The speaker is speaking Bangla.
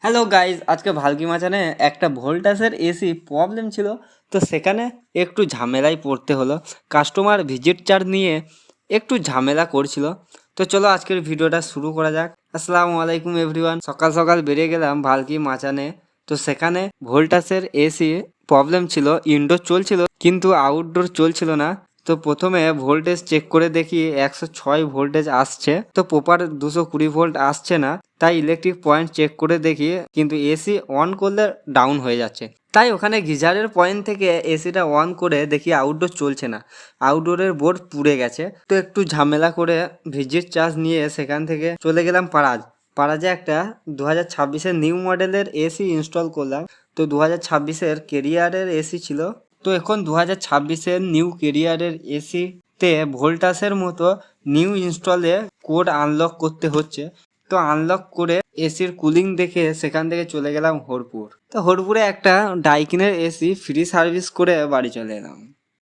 হ্যালো গাইজ, আজকে ভালকি মাচানে একটা ভোল্টাসের এসি প্রবলেম ছিল। তো সেখানে একটু ঝামেলায় পড়তে হলো। কাস্টমার ভিজিট চার্জ নিয়ে একটু ঝামেলা করছিল। তো চলো আজকের ভিডিওটা শুরু করা যাক। আসসালামু আলাইকুম এভরিওয়ান। সকাল সকাল বেরিয়ে গেলাম ভালকি মাচানে। তো সেখানে ভোল্টাসের এসি প্রবলেম ছিল, ইনডোর চলছিল কিন্তু আউটডোর চলছিল না। তো প্রথমে ভোল্টেজ চেক করে দেখি 106 ভোল্টেজ আসছে, তো প্রপার 220 ভোল্ট আসছে না। তাই ইলেকট্রিক পয়েন্ট চেক করে দেখি, কিন্তু এসি অন করলে ডাউন হয়ে যাচ্ছে। তাই ওখানে গিজারের পয়েন্ট থেকে এসিটা অন করে দেখি আউটডোর চলছে না, আউটডোরের বোর্ড পুড়ে গেছে। তো একটু ঝামেলা করে ভিজিট চার্জ নিয়ে সেখান থেকে চলে গেলাম পারাজে একটা 2026-এর নিউ মডেলের এসি ইনস্টল করলাম। তো 2026-এর কেরিয়ারের এসি ছিল। তো এখন 2026-এর নিউ কেরিয়ারের এসিতে ভোল্টাসের মতো নিউ ইনস্টলে কোড আনলক করতে হচ্ছে। তো আনলক করে এসির কুলিং দেখে সেখান থেকে চলে গেলাম হরপুর। তো হরপুরে একটা ডাইকিনের এসি ফ্রি সার্ভিস করে বাড়ি চলে এলাম।